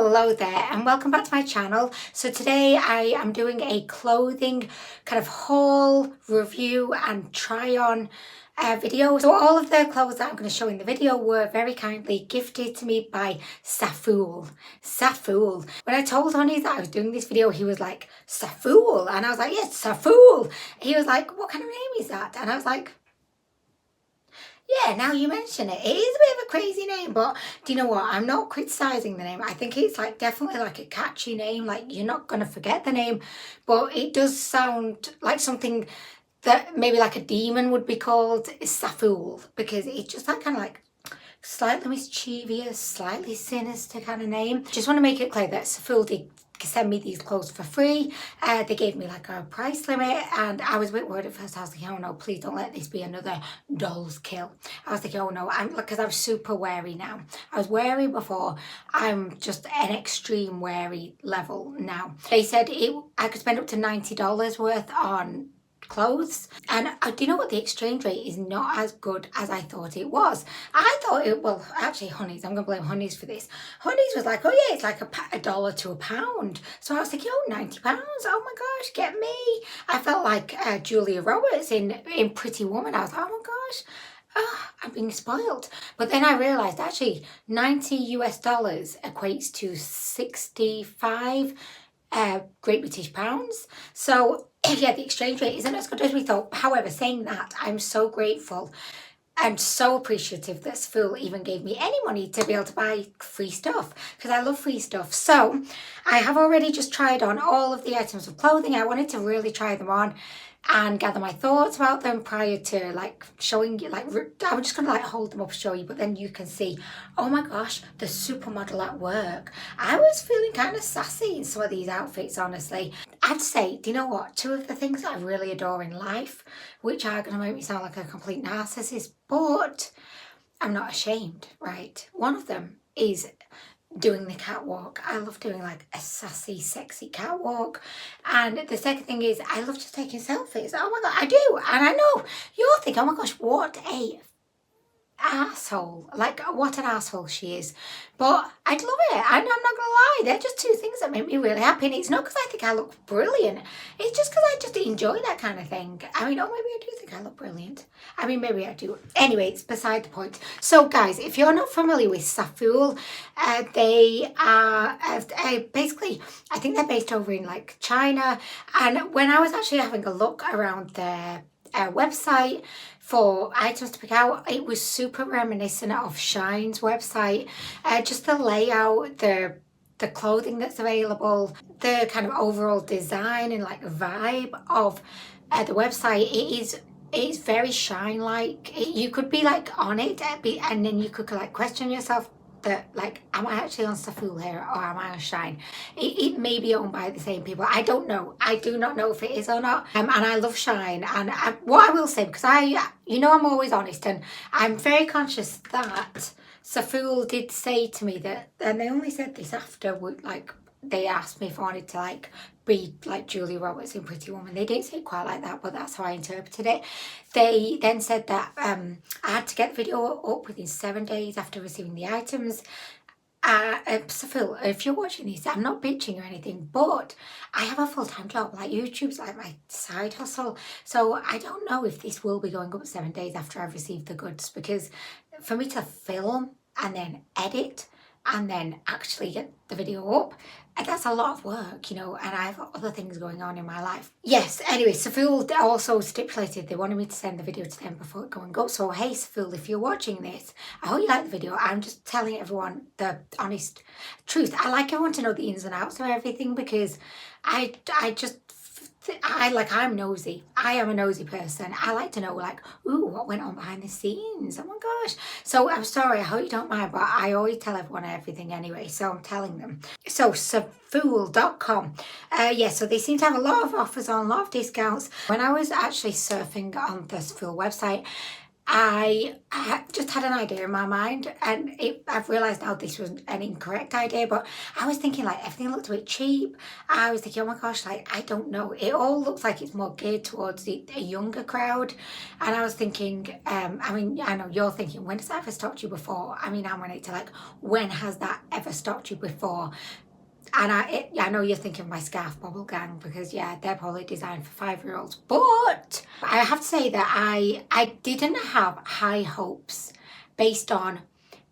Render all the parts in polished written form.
Hello there and welcome back to my channel. So today I am doing a clothing kind of haul, review and try on video. So all of the clothes that I'm going to show in the video were very kindly gifted to me by ZAFUL. ZAFUL. When I told Honey that I was doing this video, he was like, ZAFUL? And I was like, yes, ZAFUL. He was like, what kind of name is that? And I was like, yeah, now you mention it, it is a bit of a crazy name, but do you know what? I'm not criticising the name. I think it's like definitely like a catchy name, like you're not going to forget the name, but it does sound like something that maybe like a demon would be called, ZAFUL, because it's just that kind of like slightly mischievous, slightly sinister kind of name. Just want to make it clear that ZAFUL did send me these clothes for free. They gave me like a price limit and I was a bit worried at first. I was like, oh no, please don't let this be another doll's kill. I was thinking, oh no, because I'm super wary now. I was wary before, I'm just an extreme wary level now. They said I could spend up to $90 worth on clothes, and do you know what, the exchange rate is not as good as I thought it was. I thought it, well actually Honey's, I'm gonna blame Honey's for this. Honey's was like, oh yeah, it's like a dollar to a pound. So I was thinking, oh, £90, oh my gosh, get me. I felt like Julia Roberts in Pretty Woman. I was like, oh my gosh, I'm being spoiled. But then I realised actually $90 equates to 65 Great British pounds. So yeah, the exchange rate isn't as good as we thought. However, saying that, I'm so grateful and so appreciative that ZAFUL even gave me any money to be able to buy free stuff, because I love free stuff. So I have already just tried on all of the items of clothing. I wanted to really try them on and gather my thoughts about them prior to like showing you. Like I'm just gonna like hold them up and show you, but then you can see, oh my gosh, the supermodel at work. I was feeling kind of sassy in some of these outfits, honestly. I'd say, do you know what, two of the things I really adore in life, which are gonna make me sound like a complete narcissist, but I'm not ashamed, right? One of them is doing the catwalk. I love doing like a sassy, sexy catwalk. And the second thing is I love just taking selfies. Oh my god, I do. And I know you're thinking, oh my gosh, what a asshole, like what an asshole she is, but I'd love it. I'm not gonna lie, they're just two things that make me really happy, and it's not because I think I look brilliant, it's just because I just enjoy that kind of thing. I mean, oh, maybe I do think I look brilliant. I mean, maybe I do. Anyway, it's beside the point. So guys, if you're not familiar with ZAFUL, they are basically, I think they're based over in like China, and when I was actually having a look around their website for items to pick out, it was super reminiscent of Shine's website. Just the layout, the clothing that's available, the kind of overall design and like vibe of the website. It is very Shine-like. You could be like on it and then you could like question yourself that like, am I actually on ZAFUL here or am I on Shine? It may be owned by the same people. I don't know. I do not know if it is or not. And I love Shine. And what I will say, because you know, I'm always honest, and I'm very conscious that ZAFUL did say to me that, and they only said this after like they asked me if I wanted to like be like Julia Roberts in Pretty Woman. They didn't say it quite like that, but that's how I interpreted it. They then said that I had to get the video up within 7 days after receiving the items. ZAFUL, if you're watching this, I'm not bitching or anything, but I have a full-time job. Like YouTube's like my side hustle, so I don't know if this will be going up 7 days after I've received the goods, because for me to film and then edit and then actually get the video up, and that's a lot of work, you know, and I have other things going on in my life. Yes, anyway, ZAFUL also stipulated they wanted me to send the video to them before going up. So hey ZAFUL, if you're watching this, I hope you like the video. I'm just telling everyone the honest truth. I like everyone to know the ins and outs of everything, because I'm nosy. I am a nosy person. I like to know like, ooh, what went on behind the scenes. Oh my gosh. So I'm sorry, I hope you don't mind, but I always tell everyone everything anyway, so I'm telling them. So ZAFUL.com. Yeah, so they seem to have a lot of offers on, a lot of discounts. When I was actually surfing on the ZAFUL website, I just had an idea in my mind, and I've realised now this was an incorrect idea, but I was thinking like everything looked a bit cheap. I was thinking, oh my gosh, like I don't know. It all looks like it's more geared towards a younger crowd. And I was thinking, I mean, I know you're thinking, when has that ever stopped you before? I mean, I'm related to like, when has that ever stopped you before? And I know you're thinking of my Scarf Bobble Gang, because yeah, they're probably designed for 5-year-olds. But I have to say that I didn't have high hopes based on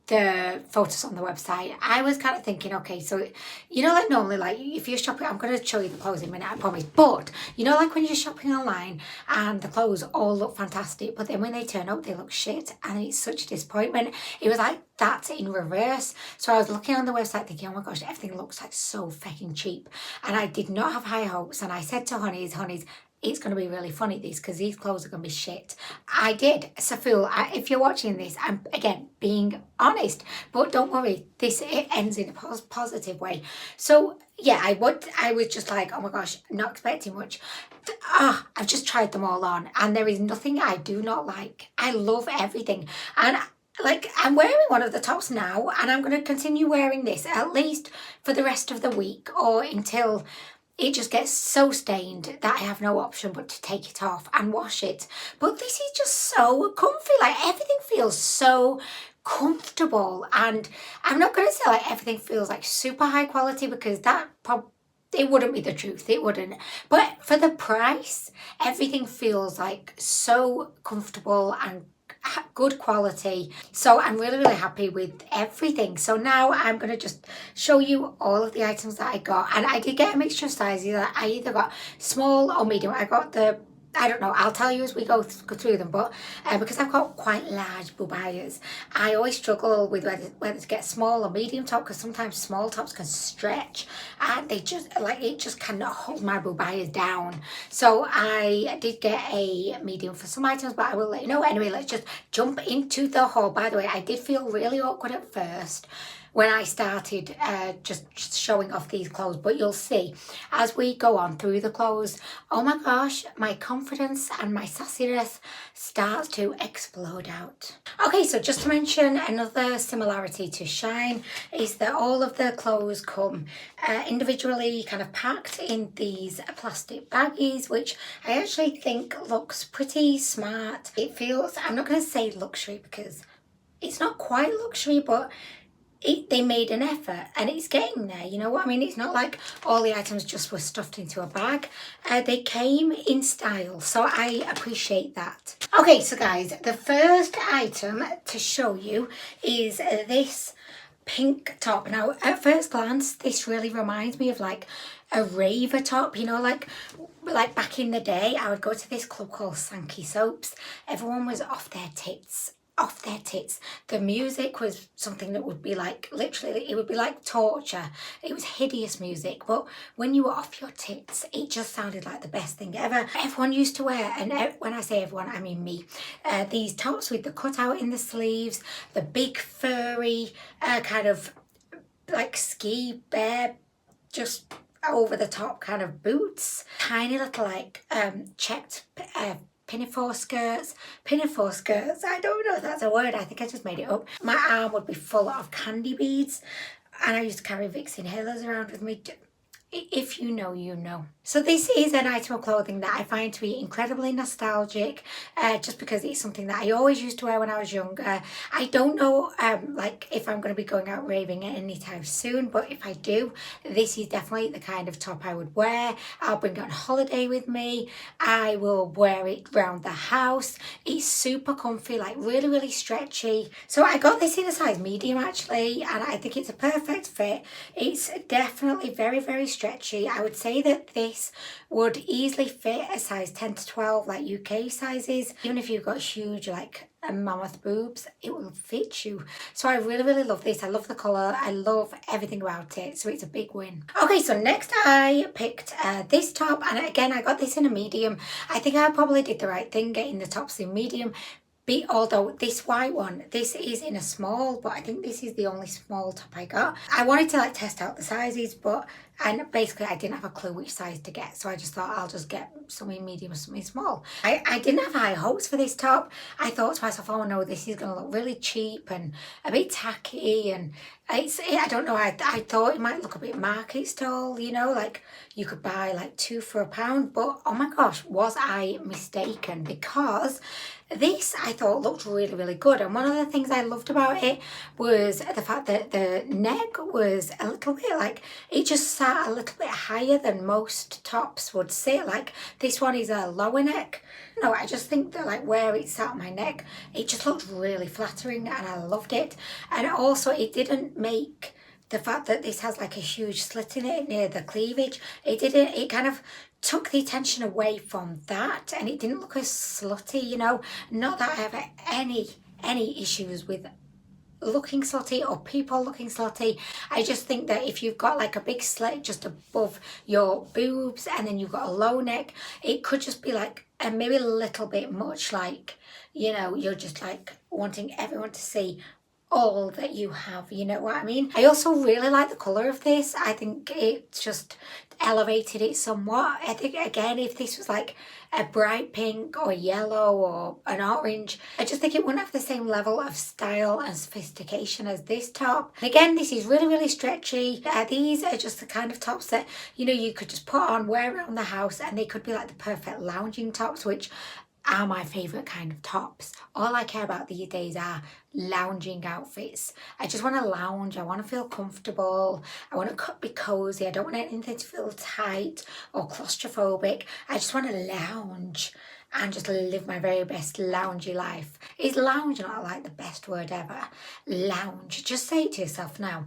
the photos on the website. I was kind of thinking, okay, so you know, like normally, like if you're shopping, I'm going to show you the clothes in a minute, I promise. But you know, like when you're shopping online and the clothes all look fantastic, but then when they turn up, they look shit, and it's such a disappointment. It was like that in reverse. So I was looking on the website thinking, oh my gosh, everything looks like so fucking cheap, and I did not have high hopes. And I said to Honeys, it's going to be really funny, because these clothes are going to be shit. I did. ZAFUL, if you're watching this, I'm, again, being honest. But don't worry, it ends in a positive way. So, yeah, I was just like, oh my gosh, not expecting much. I've just tried them all on, and there is nothing I do not like. I love everything. And like, I'm wearing one of the tops now, and I'm going to continue wearing this at least for the rest of the week, or until it just gets so stained that I have no option but to take it off and wash it. But this is just so comfy. Like, everything feels so comfortable. And I'm not going to say like everything feels like super high quality, because it wouldn't be the truth. It wouldn't. But for the price, everything feels like so comfortable and good quality. So I'm really happy with everything. So now I'm going to just show you all of the items that I got, and I did get a mixture of sizes. I either got small or medium. I got I don't know, I'll tell you as we go through them, but because I've got quite large boobias, I always struggle with whether to get small or medium top, because sometimes small tops can stretch and they just, like, it just cannot hold my boobias down. So I did get a medium for some items, but I will let you know. Anyway, let's just jump into the haul. By the way, I did feel really awkward at first when I started just showing off these clothes, but you'll see as we go on through the clothes, oh my gosh, my confidence and my sassiness starts to explode out. Okay, so just to mention, another similarity to Shine is that all of the clothes come individually kind of packed in these plastic baggies, which I actually think looks pretty smart. It feels, I'm not going to say luxury because it's not quite luxury, but they made an effort, and it's getting there, you know what I mean? It's not like all the items just were stuffed into a bag. They came in style, so I appreciate that. Okay, so guys, the first item to show you is this pink top. Now, at first glance, this really reminds me of like a raver top, you know, like back in the day, I would go to this club called Sankey Soaps. Everyone was off their tits. The music was something that would be like, literally, it would be like torture. It was hideous music, but when you were off your tits, it just sounded like the best thing ever. Everyone used to wear, and when I say everyone, I mean me, these tops with the cutout in the sleeves, the big furry kind of like ski bear, just over the top kind of boots, tiny little like checked pinafore skirts, I don't know if that's a word, I think I just made it up. My arm would be full of candy beads, and I used to carry Vicks inhalers around with me. If you know, you know. So this is an item of clothing that I find to be incredibly nostalgic, just because it's something that I always used to wear when I was younger. I don't know like if I'm going to be going out raving anytime soon, but if I do, this is definitely the kind of top I would wear. I'll bring it on holiday with me. I will wear it around the house. It's super comfy, like really stretchy. So I got this in a size medium actually, and I think it's a perfect fit. It's definitely very stretchy. I would say that this would easily fit a size 10 to 12 like UK sizes. Even if you've got huge like mammoth boobs, it will fit you. So I really love this. I love the colour. I love everything about it. So it's a big win. Okay, so next I picked this top, and again I got this in a medium. I think I probably did the right thing getting the tops in medium. Although this white one, this is in a small, but I think this is the only small top I got. I wanted to like test out the sizes, but And basically I didn't have a clue which size to get, so I just thought I'll just get something medium or something small. I didn't have high hopes for this top. I thought to myself, oh no, this is going to look really cheap and a bit tacky, and I don't know, I thought it might look a bit market stall, you know, like you could buy like 2 for £1, but oh my gosh, was I mistaken, because this I thought looked really, really good. And one of the things I loved about it was the fact that the neck was a little bit like, it just sat a little bit higher than most tops would sit. Like this one is a lower neck. No, I just think that like where it sat on my neck, it just looked really flattering and I loved it. And also it didn't make the fact that this has like a huge slit in it near the cleavage, it kind of took the attention away from that, and it didn't look as slutty, you know. Not that I have any issues with looking slutty or people looking slutty. I just think that if you've got like a big slit just above your boobs and then you've got a low neck, it could just be like maybe a little bit much, like, you know, you're just like wanting everyone to see all that you have, you know what I mean? I also really like the colour of this. I think it just elevated it somewhat. I think again, if this was like a bright pink or yellow or an orange, I just think it wouldn't have the same level of style and sophistication as this top. And again, this is really, really stretchy. These are just the kind of tops that, you know, you could just put on, wear around the house, and they could be like the perfect lounging tops, which are my favourite kind of tops. All I care about these days are lounging outfits. I just want to lounge, I want to feel comfortable, I want to be cozy, I don't want anything to feel tight or claustrophobic. I just want to lounge and just live my very best loungy life. Is lounge not like the best word ever? Lounge. Just say it to yourself now.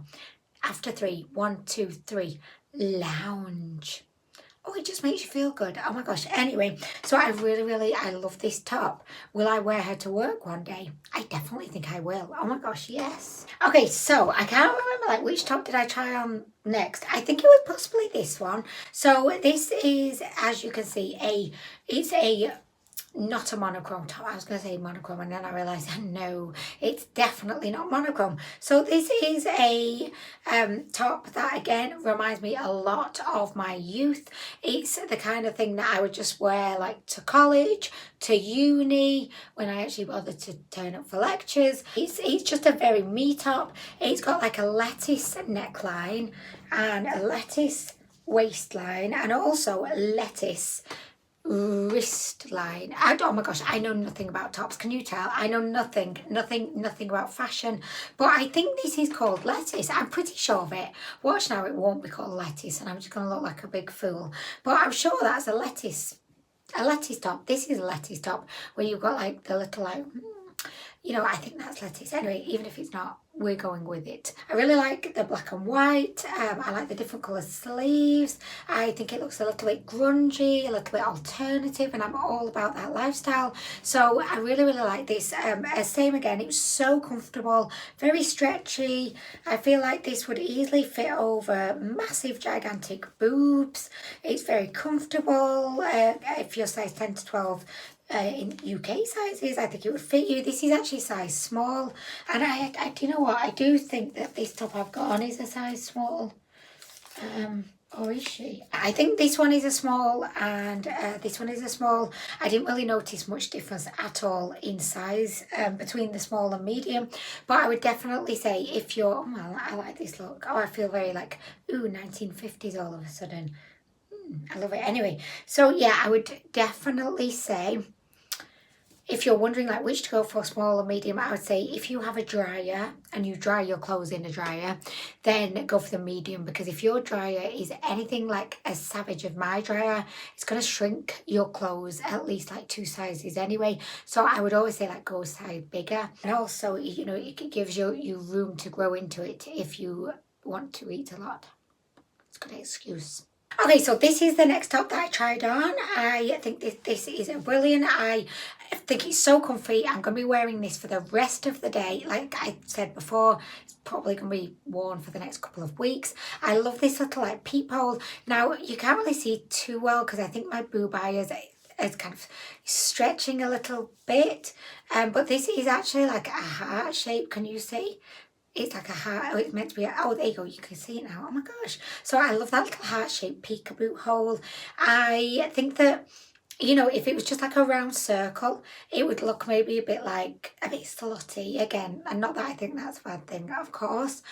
After 3, 1, 2, 3, lounge. Oh, it just makes you feel good. Oh my gosh. Anyway, so I love this top. Will I wear her to work one day? I definitely think I will. Oh my gosh, yes. Okay, so I can't remember like which top did I try on next. I think it was possibly this one. So this is, as you can see, it's not a monochrome top. I was going to say monochrome, and then I realised no, it's definitely not monochrome. So this is a top that again reminds me a lot of my youth. It's the kind of thing that I would just wear like to college, to uni, when I actually bothered to turn up for lectures. It's just a very me top. It's got like a lettuce neckline and a lettuce waistline and also a lettuce wrist line. Oh my gosh, I know nothing about tops. Can you tell? I know nothing about fashion, but I think this is called lettuce. I'm pretty sure of it. Watch now, it won't be called lettuce and I'm just going to look like a big fool, but I'm sure that's a lettuce top. This is a lettuce top where you've got like the little like, you know, I think that's lettuce. Anyway, even if it's not, we're going with it. I really like the black and white. I like the different colour sleeves. I think it looks a little bit grungy, a little bit alternative, and I'm all about that lifestyle. So I really like this. Same again, it was so comfortable, very stretchy. I feel like this would easily fit over massive, gigantic boobs. It's very comfortable. If you're size 10 to 12, in UK sizes, I think it would fit you. This is actually size small, and I do you know what, I do think that this top I've got on is a size small, or is she? I think this one is a small and this one is a small. I didn't really notice much difference at all in size between the small and medium, but I would definitely say if you're, oh, well, I like this look. Oh, I feel very like, ooh, 1950s all of a sudden. I love it. Anyway, so yeah, I would definitely say, if you're wondering like which to go for, small or medium, I would say if you have a dryer and you dry your clothes in a dryer, then go for the medium, because if your dryer is anything like as savage as my dryer, it's going to shrink your clothes at least like 2 sizes anyway. So I would always say like go a size bigger, and also, you know, it gives you room to grow into it if you want to eat a lot. It's a good excuse. Okay, so this is the next top that I tried on. I think this is brilliant. I think it's so comfy. I'm going to be wearing this for the rest of the day. Like I said before, it's probably going to be worn for the next couple of weeks. I love this little like peephole. Now, you can't really see too well because I think my boob eye is kind of stretching a little bit. But this is actually like a heart shape. Can you see? It's like a heart. Oh, it's meant to be. Oh, there you go. You can see it now. Oh my gosh. So I love that little heart-shaped peekaboo hole. I think that, you know, if it was just like a round circle, it would look maybe a bit slutty again. And not that I think that's a bad thing, of course.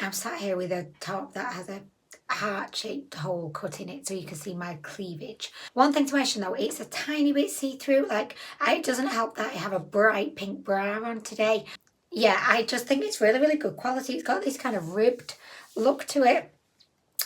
I'm sat here with a top that has a heart-shaped hole cut in it so you can see my cleavage. One thing to mention though, it's a tiny bit see-through. Like, it doesn't help that I have a bright pink bra on today. Yeah, I just think it's really, really good quality. It's got this kind of ribbed look to it.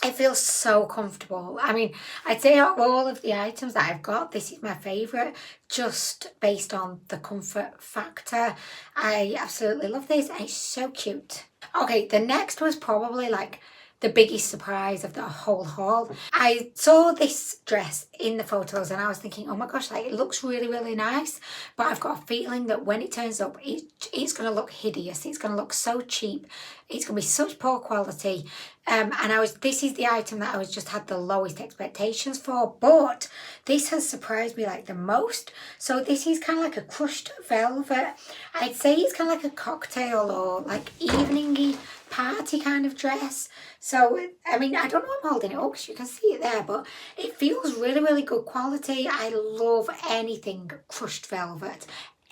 It feels so comfortable. I mean, I'd say out of all of the items that I've got, this is my favourite, just based on the comfort factor. I absolutely love this, and it's so cute. Okay, the next was probably like the biggest surprise of the whole haul. I saw this dress in the photos and I was thinking, oh my gosh, like, it looks really, really nice. But I've got a feeling that when it turns up, it's going to look hideous. It's going to look so cheap. It's going to be such poor quality. And this is the item that I just had the lowest expectations for. But this has surprised me like the most. So this is kind of like a crushed velvet. I'd say it's kind of like a cocktail or like evening-y party kind of dress. So, I mean, I don't know if I'm holding it up because you can see it there, but it feels really, really good quality. I love anything crushed velvet.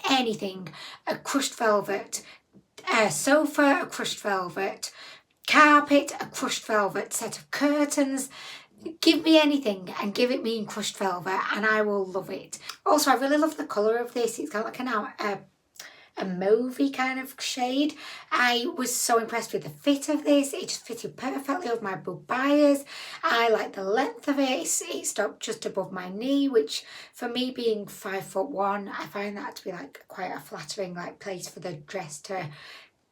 Anything. A crushed velvet sofa, a crushed velvet carpet, a crushed velvet set of curtains. Give me anything and give it me in crushed velvet and I will love it. Also, I really love the colour of this. It's got like a mauvey kind of shade. I was so impressed with the fit of this. It just fitted perfectly with my bubayas. I like the length of it. It stopped just above my knee, which for me being 5'1", I find that to be like quite a flattering like place for the dress to,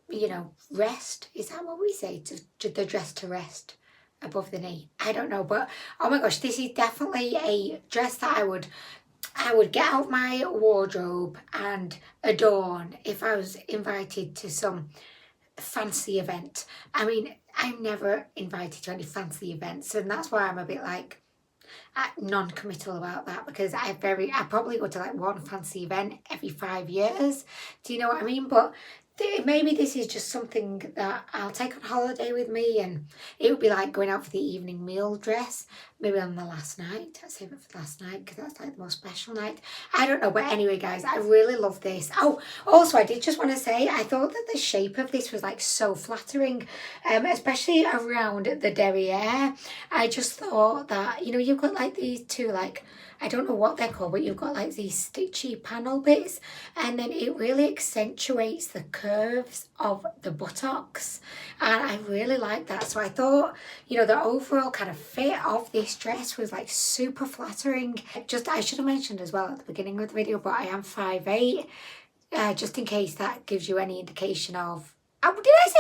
you know, rest. Is that what we say? To the dress to rest above the knee. I don't know, but oh my gosh, this is definitely a dress that I would get out my wardrobe and adorn if I was invited to some fancy event. I mean, I'm never invited to any fancy events, and that's why I'm a bit like non-committal about that, because I probably go to like one fancy event every 5 years. Do you know what I mean? But maybe this is just something that I'll take on holiday with me, and it would be like going out for the evening meal dress, maybe on the last night. I save it for the last night because that's like the most special night. I don't know, but anyway guys, I really love this. Oh, also I did just want to say, I thought that the shape of this was like so flattering, especially around the derriere. I just thought that, you know, you've got like these two, like, I don't know what they're called, but you've got like these stitchy panel bits, and then it really accentuates the curves of the buttocks, and I really like that. So I thought, you know, the overall kind of fit of this dress was like super flattering. Just, I should have mentioned as well at the beginning of the video, but I am 5'8", just in case that gives you any indication of, did I say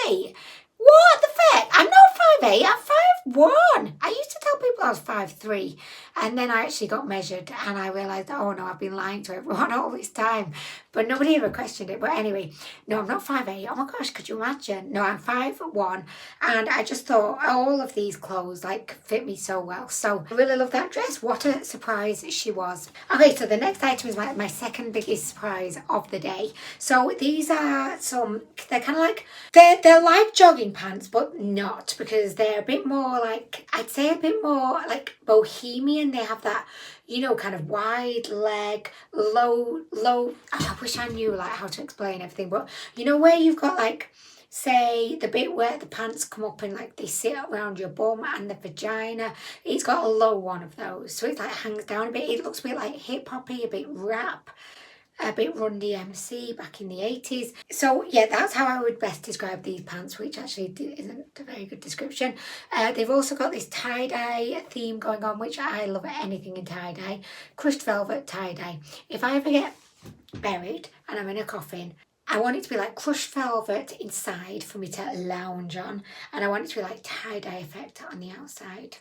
I'm 5'8"? What the feck? I'm not 5'8", I'm 5'1". I used to tell people I was 5'3", and then I actually got measured and I realised, oh no, I've been lying to everyone all this time. But nobody ever questioned it. But anyway, no, I'm not 5'8". Oh my gosh, could you imagine? No, I'm 5'1", and I just thought all of these clothes like fit me so well. So I really love that dress. What a surprise she was. Okay, so the next item is my second biggest surprise of the day. So these are they're kind of like, they're like jogging pants, but not, because they're a bit more like, I'd say a bit more like Bohemian. They have that, you know, kind of wide leg, low, I wish I knew like how to explain everything, but you know, where you've got like, say the bit where the pants come up and like they sit around your bum and the vagina, it's got a low one of those, so it like hangs down a bit. It looks a bit like hip hoppy, a bit rap, a bit Run DMC back in the 80s. So yeah, that's how I would best describe these pants, which actually isn't a very good description. They've also got this tie-dye theme going on, which I love anything in tie-dye. Crushed velvet tie-dye. If I ever get buried and I'm in a coffin, I want it to be like crushed velvet inside for me to lounge on, and I want it to be like tie-dye effect on the outside.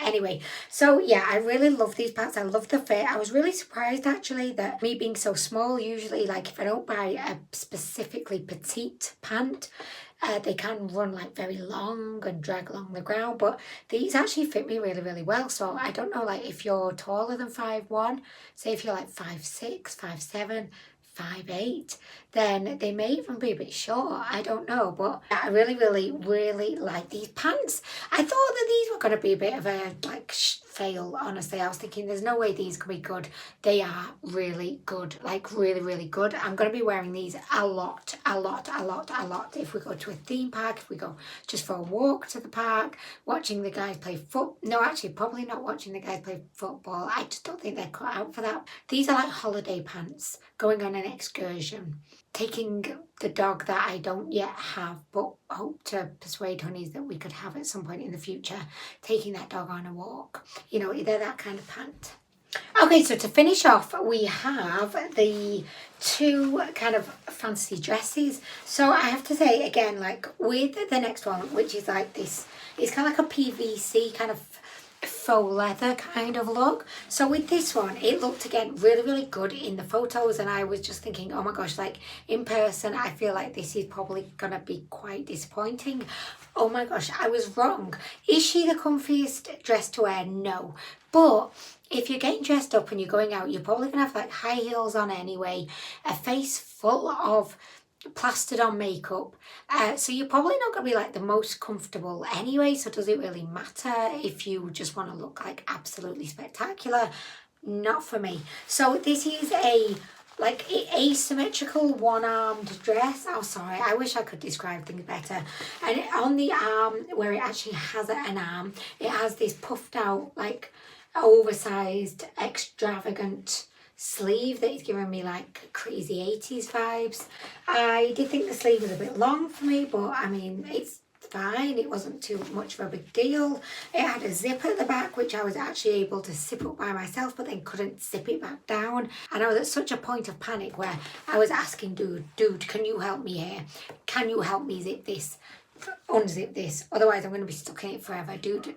Anyway, so yeah, I really love these pants. I love the fit. I was really surprised actually that me being so small, usually like if I don't buy a specifically petite pant, they can run like very long and drag along the ground, but these actually fit me really, really well. So I don't know, like if you're taller than 5'1", say if you're like 5'6", 5'7", 5'8", then they may even be a bit short. I don't know, but I really, really, really like these pants. I thought that these were going to be a bit of a like fail, honestly. I was thinking there's no way these could be good. They are really good, like really, really good. I'm going to be wearing these a lot if we go to a theme park, if we go just for a walk to the park, watching the guys play no, actually probably not watching the guys play football. I just don't think they're cut out for that. These are like holiday pants, going on an excursion, taking the dog that I don't yet have but hope to persuade Honeys that we could have at some point in the future, taking that dog on a walk. You know, they're that kind of pant. Okay, so to finish off, we have the two kind of fancy dresses. So I have to say again, like with the next one, which is like this, it's kind of like a PVC kind of faux leather kind of look. So with this one, it looked again really, really good in the photos, and I was just thinking, oh my gosh, like in person I feel like this is probably gonna be quite disappointing. Oh my gosh, I was wrong. Is she the comfiest dress to wear? No, but if you're getting dressed up and you're going out, you're probably gonna have like high heels on anyway, a face full of plastered on makeup, so you're probably not going to be like the most comfortable anyway. So does it really matter if you just want to look like absolutely spectacular? Not for me. So this is a like asymmetrical one-armed dress. Oh sorry, I wish I could describe things better. And on the arm where it actually has an arm, it has this puffed out like oversized extravagant sleeve that is giving me like crazy 80s vibes. I did think the sleeve was a bit long for me, but I mean it's fine. It wasn't too much of a big deal. It had a zip at the back which I was actually able to zip up by myself, but then couldn't zip it back down, and I was at such a point of panic where I was asking dude, can you help me here? Can you help me zip this, unzip this, otherwise I'm going to be stuck in it forever. Dude,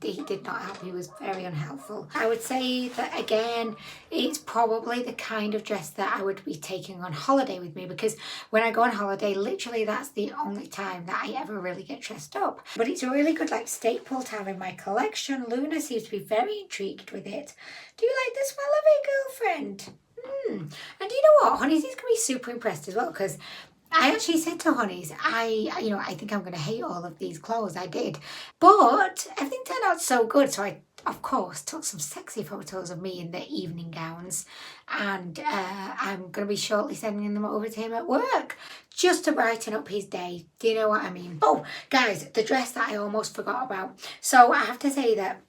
he did not help. He was very unhelpful. I would say that again, it's probably the kind of dress that I would be taking on holiday with me, because when I go on holiday, literally that's the only time that I ever really get dressed up. But it's a really good like staple to have in my collection. Luna seems to be very intrigued with it. Do you like the smell of it, girlfriend? And you know what, Honeys is going to be super impressed as well, because I actually said to Honeys, I think I'm going to hate all of these clothes. I did. But everything turned out so good. So I, of course, took some sexy photos of me in the evening gowns. And I'm going to be shortly sending them over to him at work, just to brighten up his day. Do you know what I mean? Oh, guys, the dress that I almost forgot about. So I have to say that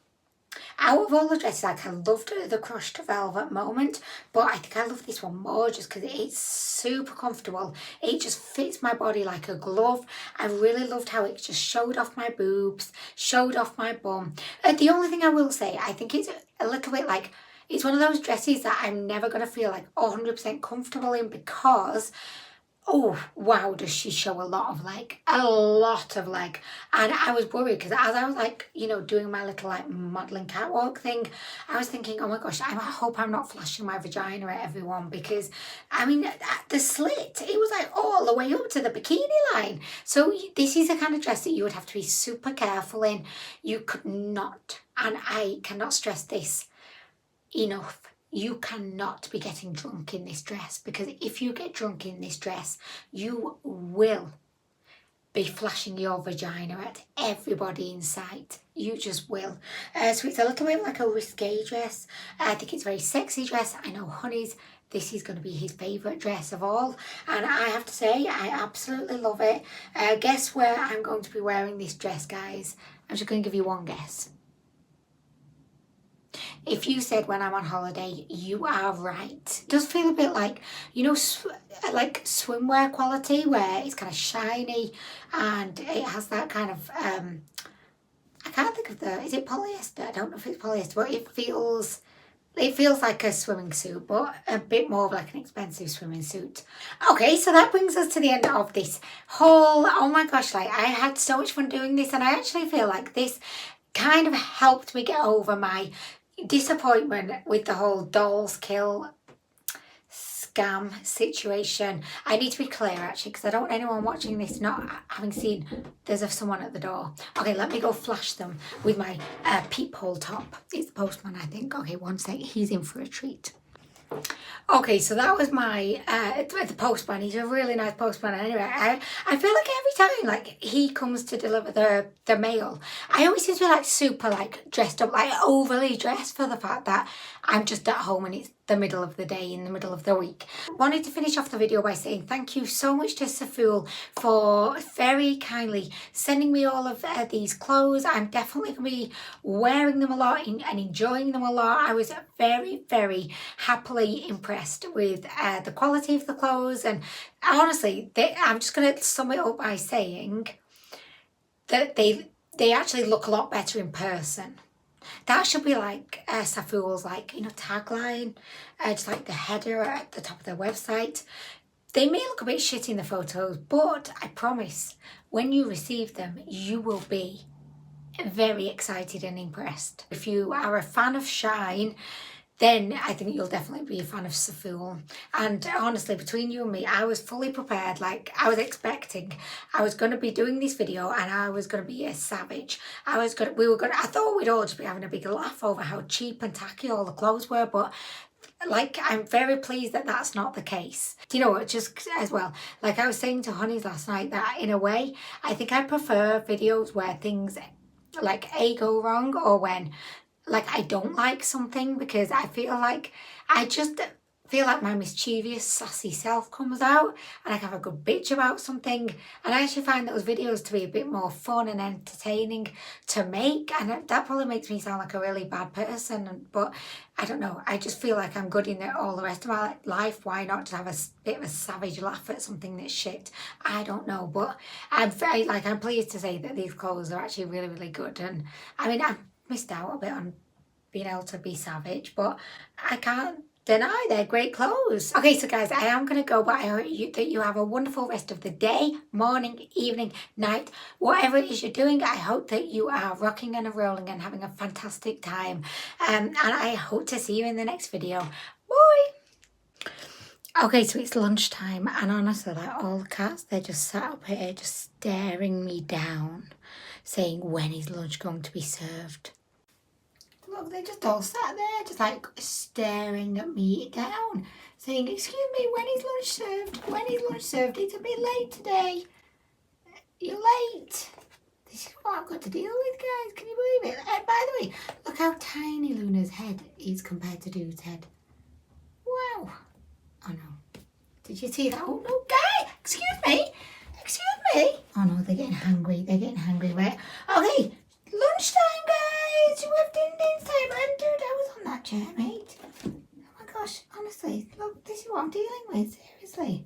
out of all the dresses, like I loved the crushed velvet moment, but I think I love this one more just because it's super comfortable. It just fits my body like a glove. I really loved how it just showed off my boobs, showed off my bum. The only thing I will say, I think it's a little bit like, it's one of those dresses that I'm never going to feel like 100% comfortable in, because oh wow, does she show a lot of leg, and I was worried because as I was like, you know, doing my little like modeling catwalk thing, I was thinking, oh my gosh, I hope I'm not flashing my vagina at everyone, because I mean the slit, it was like all the way up to the bikini line. So this is the kind of dress that you would have to be super careful in. You could not, and I cannot stress this enough, you cannot be getting drunk in this dress, because if you get drunk in this dress, you will be flashing your vagina at everybody in sight. You just will. So it's a little bit like a risque dress. I think it's a very sexy dress. I know Honey's, this is going to be his favourite dress of all. And I have to say, I absolutely love it. Guess where I'm going to be wearing this dress, guys? I'm just going to give you one guess. If you said when I'm on holiday, you are right. It does feel a bit like, you know, like swimwear quality, where it's kind of shiny and it has that kind of, I can't think of is it polyester? I don't know if it's polyester, but it feels like a swimming suit, but a bit more of like an expensive swimming suit. Okay, so that brings us to the end of this haul. Oh my gosh, like I had so much fun doing this, and I actually feel like this kind of helped me get over my disappointment with the whole dolls kill scam situation. I need to be clear actually, because I don't want anyone watching this not having seen there's someone at the door. Okay, let me go flash them with my peephole top. It's the postman, I think. Okay, one sec, he's in for a treat. Okay, so that was my the postman. He's a really nice postman. Anyway, I feel like every time like he comes to deliver the mail, I always seem to be like super like dressed up, like overly dressed for the fact that I'm just at home and it's the middle of the day, in the middle of the week. Wanted to finish off the video by saying thank you so much to ZAFUL for very kindly sending me all of these clothes. I'm definitely going to be wearing them a lot and enjoying them a lot. I was very, very happily impressed with the quality of the clothes, and honestly, I'm just going to sum it up by saying that they actually look a lot better in person. That should be like ZAFUL's like, you know, tagline, just like the header at the top of their website. They may look a bit shit in the photos, but I promise when you receive them, you will be very excited and impressed. If you are a fan of Shine, then I think you'll definitely be a fan of ZAFUL. And honestly, between you and me, I was fully prepared. Like, I was expecting I was going to be doing this video and I was going to be a savage. I thought we'd all just be having a big laugh over how cheap and tacky all the clothes were, but like, I'm very pleased that that's not the case. Do you know what, just as well, like I was saying to Honeys last night, that in a way, I think I prefer videos where things like go wrong, or when like I don't like something, because I just feel like my mischievous sassy self comes out and I can have a good bitch about something, and I actually find those videos to be a bit more fun and entertaining to make, and that probably makes me sound like a really bad person, but I don't know, I just feel like I'm good in it all the rest of my life. Why not just have a bit of a savage laugh at something that's shit? I don't know, but I'm pleased to say that these clothes are actually really, really good. And I mean, I've missed out a bit on being able to be savage, but I can't deny they're great clothes. Okay, so guys, I am going to go, but I hope that you have a wonderful rest of the day, morning, evening, night, whatever it is you're doing. I hope that you are rocking and rolling and having a fantastic time, and I hope to see you in the next video. Bye! Okay, so it's lunchtime, and honestly, like, all the cats, they're just sat up here just staring me down, saying, when is lunch going to be served? Look, they just all sat there, just like staring at me down, saying, excuse me, when is lunch served? When is lunch served? It's a bit late today. You're late. This is what I've got to deal with, guys. Can you believe it? And by the way, look how tiny Luna's head is compared to Dude's head. Wow. Oh no. Did you see that? Oh no, guy! Excuse me! Excuse me! Oh no, they're getting hungry. They're getting hungry, right? Okay, lunchtime, guys! You have din time. And dude, I was on that chair, mate. Oh my gosh, honestly, look, this is what I'm dealing with, seriously.